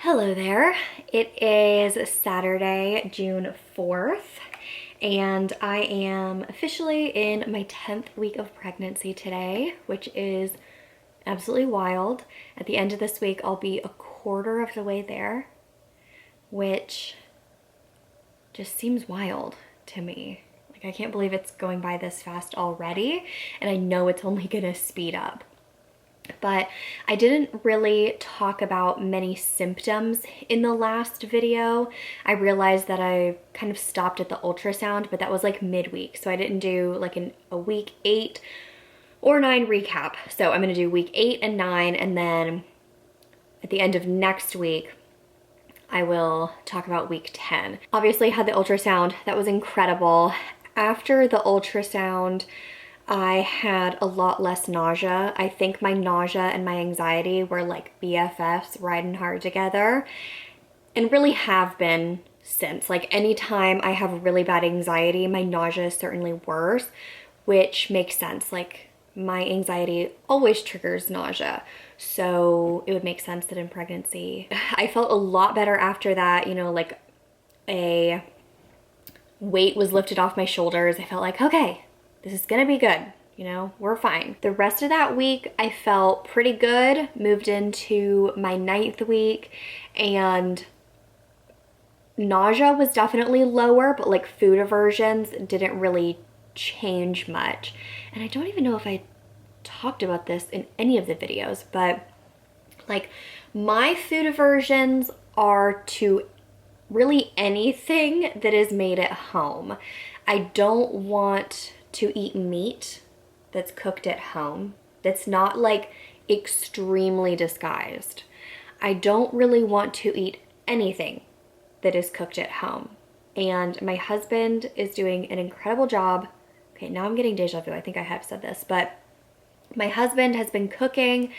Hello there. It is Saturday, June 4th, and I am officially in my 10th week of pregnancy today, which is absolutely wild. At the end of this week, I'll be a quarter of the way there, which just seems wild to me. Like, I can't believe it's going by this fast already, and I know it's only gonna speed up. But I didn't really talk about many symptoms in the last video. I realized that I kind of stopped at the ultrasound, but that was like midweek. So I didn't do like a week 8 or 9 recap. So I'm gonna do week 8 and 9, and then at the end of next week, I will talk about week 10. Obviously, I had the ultrasound. That was incredible. After the ultrasound, I had a lot less nausea. I think my nausea and my anxiety were like BFFs riding hard together, and really have been since. Like, anytime I have really bad anxiety, my nausea is certainly worse, which makes sense. Like, my anxiety always triggers nausea. So it would make sense that in pregnancy, I felt a lot better after that, you know, like a weight was lifted off my shoulders. I felt like, okay, this is gonna be good, you know, we're fine. The rest of that week, I felt pretty good. Moved into my 9th week, and nausea was definitely lower, but like food aversions didn't really change much. And I don't even know if I talked about this in any of the videos, but like, my food aversions are to really anything that is made at home. I don't want to eat meat that's cooked at home, that's not like extremely disguised. I don't really want to eat anything that is cooked at home. And my husband is doing an incredible job. Okay, now I'm getting deja vu. I think I have said this, but my husband has been cooking,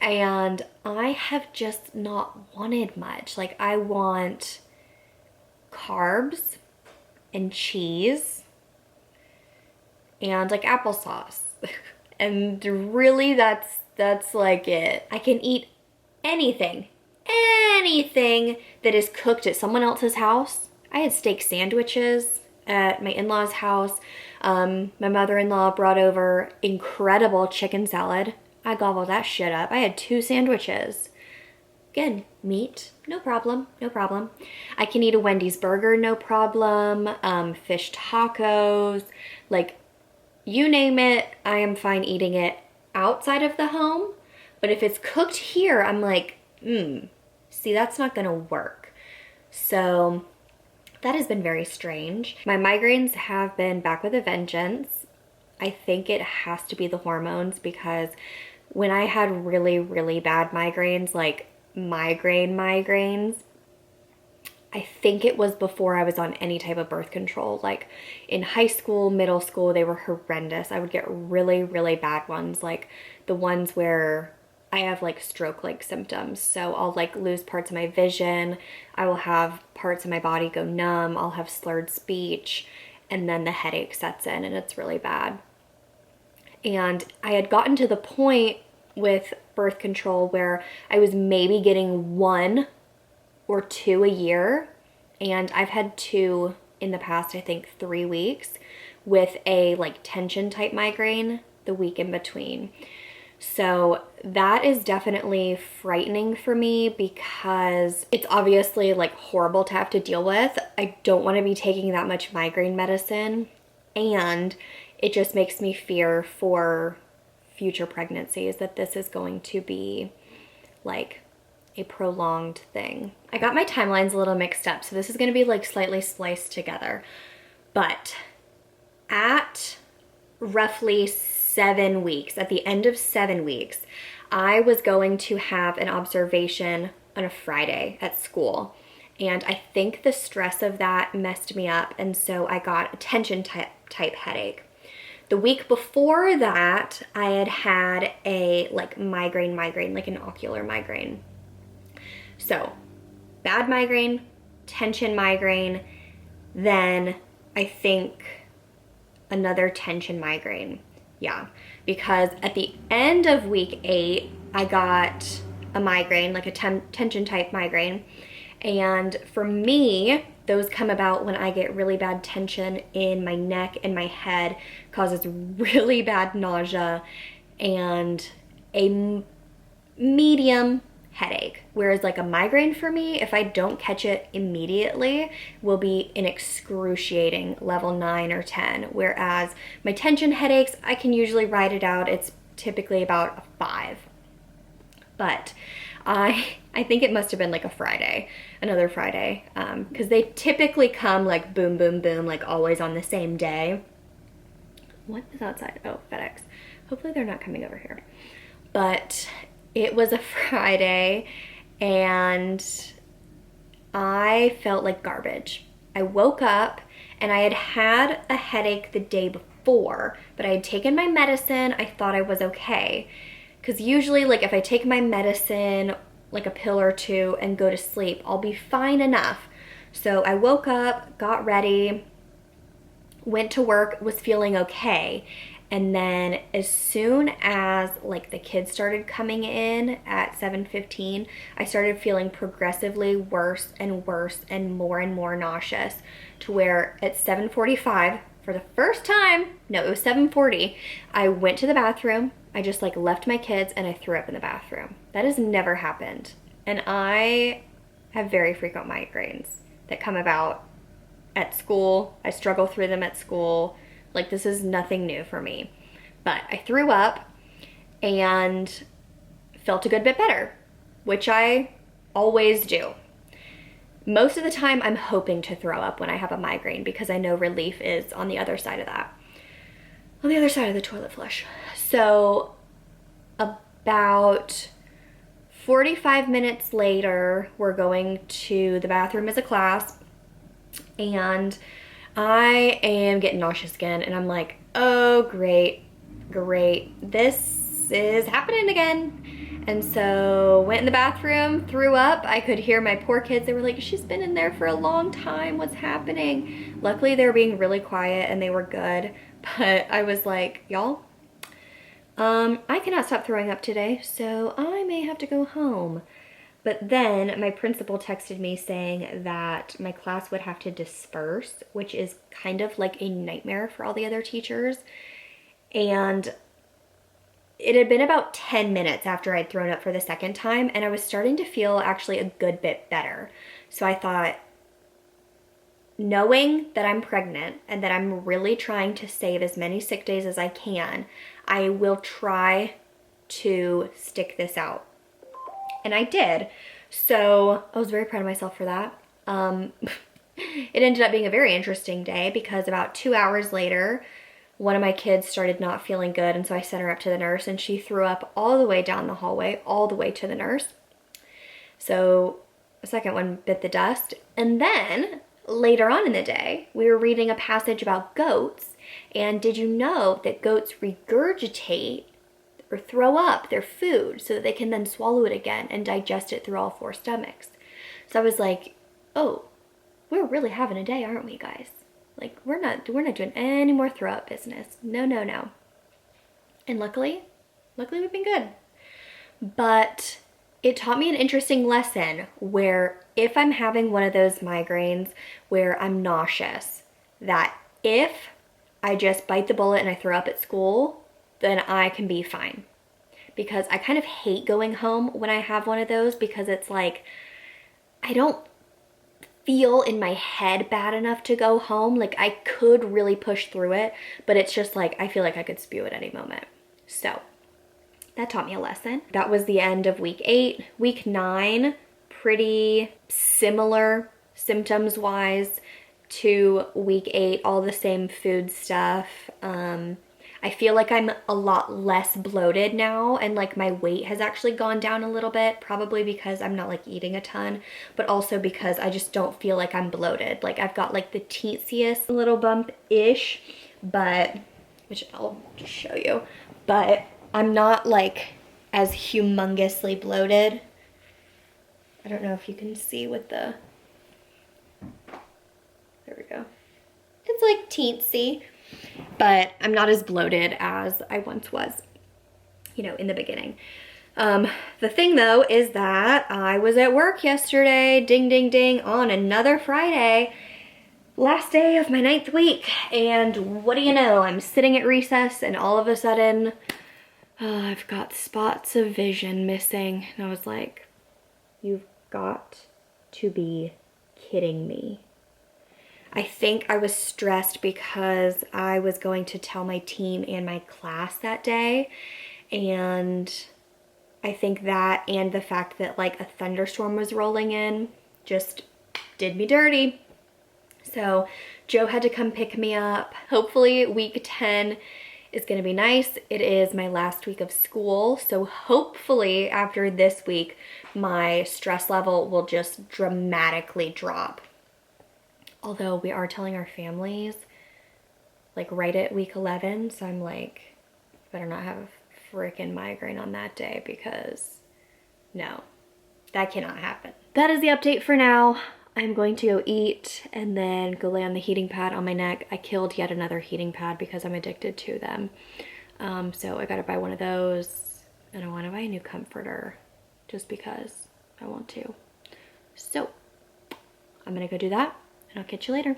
and I have just not wanted much. Like, I want carbs and cheese and like applesauce. And really, that's like it. I can eat anything that is cooked at someone else's house. I had steak sandwiches at my in-laws' house. My mother-in-law brought over incredible chicken salad. I gobbled that shit up. I had 2 sandwiches. Again, meat, no problem, no problem. I can eat a Wendy's burger, no problem. Fish tacos, like, you name it, I am fine eating it outside of the home. But if it's cooked here, I'm like, see, that's not gonna work. So that has been very strange. My migraines have been back with a vengeance. I think it has to be the hormones, because when I had really, really bad migraines, like migraines, I think it was before I was on any type of birth control. Like, in high school, middle school, they were horrendous. I would get really, really bad ones, like the ones where I have like stroke-like symptoms. So I'll like lose parts of my vision. I will have parts of my body go numb. I'll have slurred speech, and then the headache sets in, and it's really bad. And I had gotten to the point with birth control where I was maybe getting 1 or 2 a year, and I've had 2 in the past, I think 3 weeks, with a like tension type migraine the week in between. So that is definitely frightening for me, because it's obviously like horrible to have to deal with. I don't want to be taking that much migraine medicine, and it just makes me fear for future pregnancies that this is going to be like a prolonged thing. I got my timelines a little mixed up, so this is going to be like slightly spliced together. But at roughly 7 weeks, at the end of 7 weeks, I was going to have an observation on a Friday at school. And I think the stress of that messed me up, and so I got a tension type headache. The week before that, I had had a like migraine, like an ocular migraine. So, bad migraine, tension migraine, then I think another tension migraine. Yeah, because at the end of week 8, I got a migraine, like a tension type migraine. And for me, those come about when I get really bad tension in my neck and my head, causes really bad nausea and a medium headache. Whereas like a migraine for me, if I don't catch it immediately, will be an excruciating level 9 or 10. Whereas my tension headaches, I can usually ride it out. It's typically about a 5. But I think it must have been like another Friday, because they typically come like boom, boom, boom, like always on the same day. What is outside? Oh, FedEx. Hopefully they're not coming over here. But it was a Friday and I felt like garbage. I woke up and I had a headache the day before, but I had taken my medicine. I thought I was okay. Because usually, like, if I take my medicine, like a pill or two, and go to sleep, I'll be fine enough. So I woke up, got ready, went to work, was feeling okay. And then as soon as like the kids started coming in at 7:15, I started feeling progressively worse and worse and more nauseous, to where at 7:45, for the first time, no, it was 7:40, I went to the bathroom. I just like left my kids and I threw up in the bathroom. That has never happened. And I have very frequent migraines that come about at school. I struggle through them at school. Like, this is nothing new for me. But I threw up and felt a good bit better, which I always do. Most of the time I'm hoping to throw up when I have a migraine, because I know relief is on the other side of that. On the other side of the toilet flush. So about 45 minutes later, we're going to the bathroom as a class, and I am getting nauseous again, and I'm like, oh, great, this is happening again. And so went in the bathroom, threw up. I could hear my poor kids. They were like, she's been in there for a long time. What's happening? Luckily, they were being really quiet and they were good. But I was like, y'all, I cannot stop throwing up today, so I may have to go home. But then my principal texted me saying that my class would have to disperse, which is kind of like a nightmare for all the other teachers. And it had been about 10 minutes after I'd thrown up for the second time, and I was starting to feel actually a good bit better. So I thought, knowing that I'm pregnant and that I'm really trying to save as many sick days as I can, I will try to stick this out. And I did. So I was very proud of myself for that. It ended up being a very interesting day, because about 2 hours later, one of my kids started not feeling good, and so I sent her up to the nurse, and she threw up all the way down the hallway, all the way to the nurse. So the second one bit the dust. And then later on in the day, we were reading a passage about goats, and did you know that goats regurgitate or throw up their food so that they can then swallow it again and digest it through all 4 stomachs? So I was like, oh, we're really having a day, aren't we, guys? Like, we're not doing any more throw up business. No. And luckily we've been good. But it taught me an interesting lesson, where if I'm having one of those migraines where I'm nauseous, that if I just bite the bullet and I throw up at school, then I can be fine. Because I kind of hate going home when I have one of those, because it's like, I don't feel in my head bad enough to go home. Like, I could really push through it, but it's just like, I feel like I could spew at any moment. So that taught me a lesson. That was the end of week 8. Week 9, pretty similar symptoms wise to week 8, all the same food stuff. I feel like I'm a lot less bloated now, and like my weight has actually gone down a little bit, probably because I'm not like eating a ton, but also because I just don't feel like I'm bloated. Like, I've got like the teensiest little bump-ish, but, which I'll just show you, but I'm not like as humongously bloated. I don't know if you can see with the, there we go. It's like teensy, but I'm not as bloated as I once was, you know, in the beginning. The thing though is that I was at work yesterday, ding, ding, ding, on another Friday, last day of my 9th week. And what do you know? I'm sitting at recess and all of a sudden, I've got spots of vision missing. And I was like, you've got to be kidding me. I think I was stressed because I was going to tell my team and my class that day. And I think that and the fact that like a thunderstorm was rolling in just did me dirty. So Joe had to come pick me up. Hopefully week 10 is gonna be nice. It is my last week of school. So hopefully after this week, my stress level will just dramatically drop. Although we are telling our families like right at week 11. So I'm like, better not have a freaking migraine on that day because no, that cannot happen. That is the update for now. I'm going to go eat and then go lay on the heating pad on my neck. I killed yet another heating pad because I'm addicted to them. So I gotta buy one of those and I wanna buy a new comforter just because I want to. So I'm gonna go do that and I'll catch you later.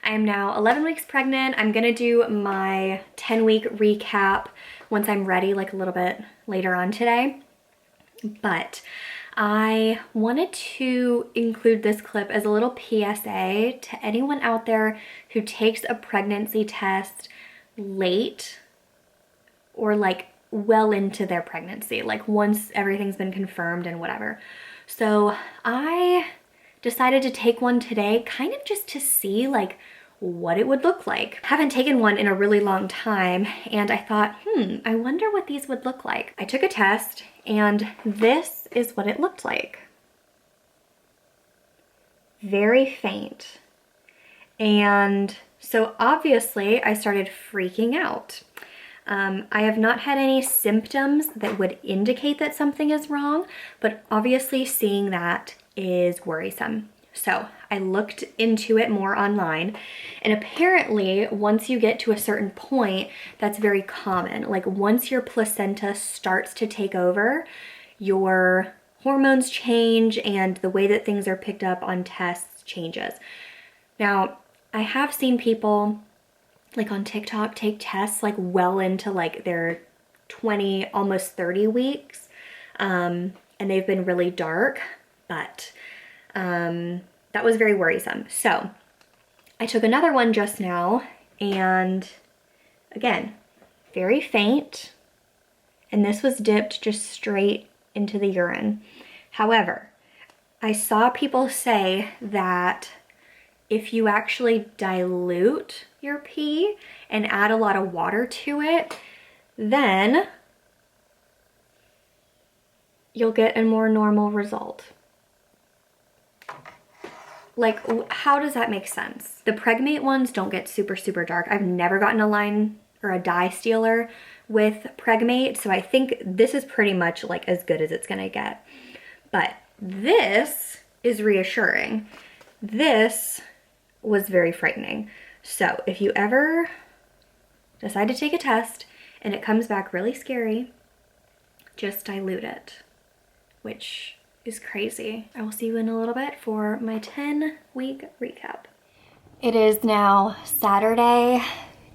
I am now 11 weeks pregnant. I'm gonna do my 10-week recap once I'm ready, like a little bit later on today. But I wanted to include this clip as a little PSA to anyone out there who takes a pregnancy test late or like well into their pregnancy, like once everything's been confirmed and whatever. So I decided to take one today kind of just to see like what it would look like. I haven't taken one in a really long time and I thought, I wonder what these would look like. I took a test and this is what it looked like. Very faint. And so obviously I started freaking out. I have not had any symptoms that would indicate that something is wrong, but obviously seeing that is worrisome. So I looked into it more online and apparently once you get to a certain point, that's very common. Like once your placenta starts to take over, your hormones change and the way that things are picked up on tests changes. Now, I have seen people like on TikTok take tests like well into like their 20, almost 30 weeks. And they've been really dark, but that was very worrisome. So I took another one just now and again, very faint. And this was dipped just straight into the urine. However, I saw people say that if you actually dilute your pee and add a lot of water to it, then you'll get a more normal result. Like, how does that make sense? The Pregmate ones don't get super, super dark. I've never gotten a line or a dye stealer with Pregmate, so I think this is pretty much like as good as it's gonna get. But this is reassuring. This was very frightening. So if you ever decide to take a test and it comes back really scary, just dilute it, which is crazy. I will see you in a little bit for my 10-week recap. It is now Saturday,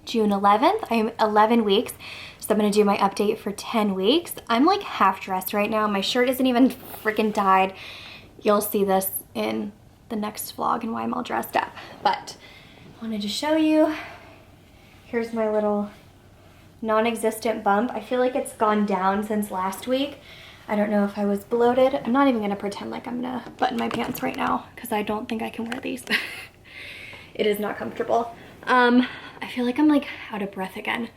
June 11th. I am 11 weeks, so I'm gonna do my update for 10 weeks. I'm like half dressed right now. My shirt isn't even freaking dyed. You'll see this in the next vlog and why I'm all dressed up. But I wanted to show you, here's my little non-existent bump. I feel like it's gone down since last week. I don't know if I was bloated. I'm not even gonna pretend like I'm gonna button my pants right now because I don't think I can wear these. It is not comfortable. I feel like I'm like out of breath again.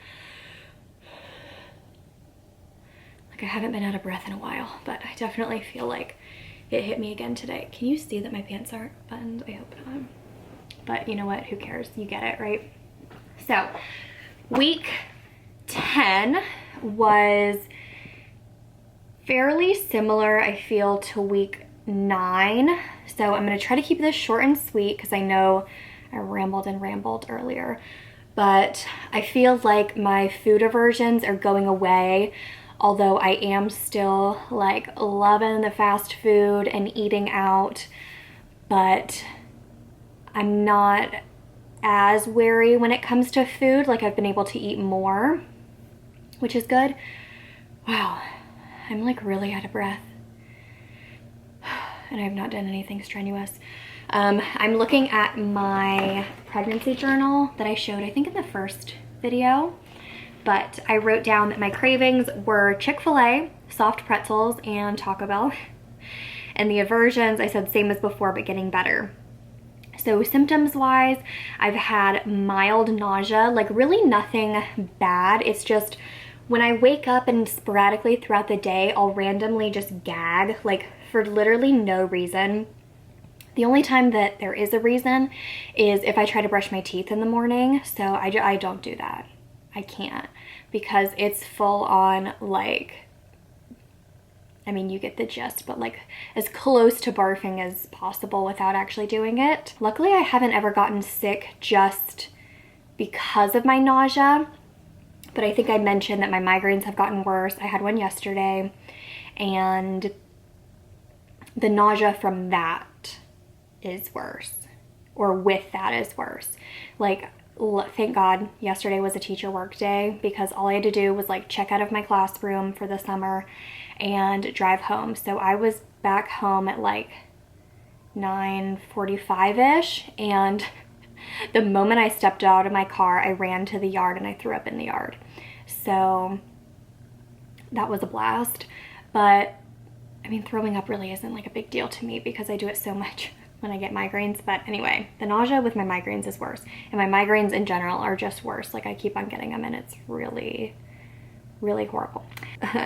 Like I haven't been out of breath in a while, but I definitely feel like it hit me again today. Can you see that my pants aren't buttoned? I hope not. But you know what, who cares? You get it, right? So week 10 was fairly similar, I feel, to week 9. So I'm gonna try to keep this short and sweet because I know I rambled and rambled earlier. But I feel like my food aversions are going away. although I am still like loving the fast food and eating out, but I'm not as wary when it comes to food. Like I've been able to eat more, which is good. Wow, I'm like really out of breath. And I have not done anything strenuous. I'm looking at my pregnancy journal that I showed, I think in the first video, but I wrote down that my cravings were Chick-fil-A, soft pretzels, and Taco Bell. And the aversions, I said same as before, but getting better. So symptoms wise, I've had mild nausea, like really nothing bad. It's just when I wake up and sporadically throughout the day, I'll randomly just gag, like for literally no reason. The only time that there is a reason is if I try to brush my teeth in the morning. So I don't do that. I can't, because it's full on like, I mean, you get the gist, but like as close to barfing as possible without actually doing it. Luckily, I haven't ever gotten sick just because of my nausea, but I think I mentioned that my migraines have gotten worse. I had one yesterday, and the nausea from that is worse, or with that is worse. Like, thank God yesterday was a teacher work day, because all I had to do was like check out of my classroom for the summer and drive home. So I was back home at like 9:45-ish, and the moment I stepped out of my car, I ran to the yard and I threw up in the yard. So that was a blast. But I mean, throwing up really isn't like a big deal to me because I do it so much when I get migraines. But anyway, the nausea with my migraines is worse, and my migraines in general are just worse. Like I keep on getting them, and it's really, really horrible.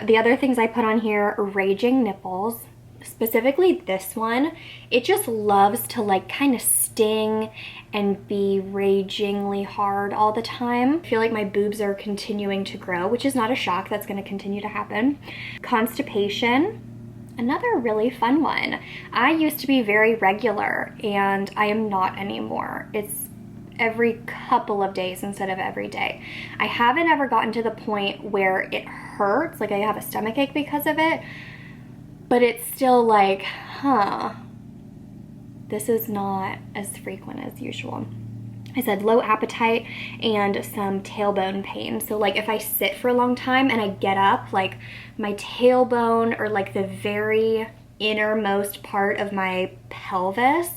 The other things I put on here are raging nipples. Specifically this one, it just loves to like kind of sting and be ragingly hard all the time. I feel like my boobs are continuing to grow, which is not a shock. That's going to continue to happen. Constipation, another really fun one. I used to be very regular, and I am not anymore. It's every couple of days instead of every day. I haven't ever gotten to the point where it hurts, like I have a stomach ache because of it, but it's still like, this is not as frequent as usual. I said low appetite and some tailbone pain. So like if I sit for a long time and I get up, like my tailbone, or like the very innermost part of my pelvis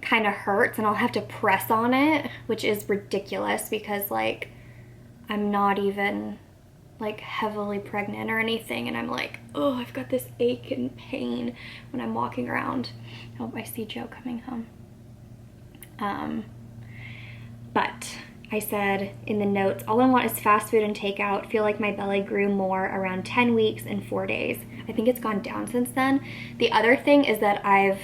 kind of hurts, and I'll have to press on it, which is ridiculous because like I'm not even like heavily pregnant or anything, and I'm like, oh, I've got this ache and pain when I'm walking around. Oh, I see Joe coming home. But I said in the notes, all I want is fast food and takeout. Feel like my belly grew more around 10 weeks and 4 days. I think it's gone down since then. The other thing is that I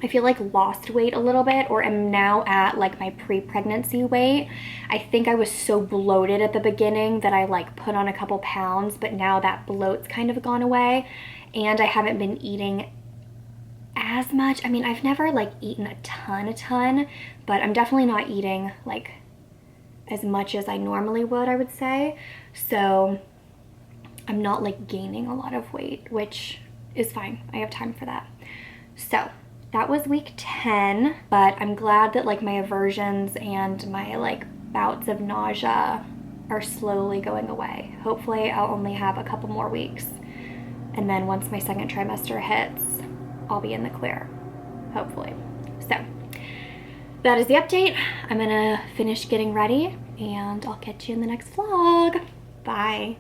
feel like lost weight a little bit, or am now at like my pre-pregnancy weight. I think I was so bloated at the beginning that I like put on a couple pounds, but now that bloat's kind of gone away, and I haven't been eating as much. I mean, I've never like eaten a ton, but I'm definitely not eating like as much as I normally would, I would say. So I'm not like gaining a lot of weight, which is fine. I have time for that. So that was week 10, but I'm glad that like my aversions and my like bouts of nausea are slowly going away. Hopefully I'll only have a couple more weeks, and then once my second trimester hits, I'll be in the clear, hopefully. So that is the update. I'm gonna finish getting ready, and I'll catch you in the next vlog. Bye.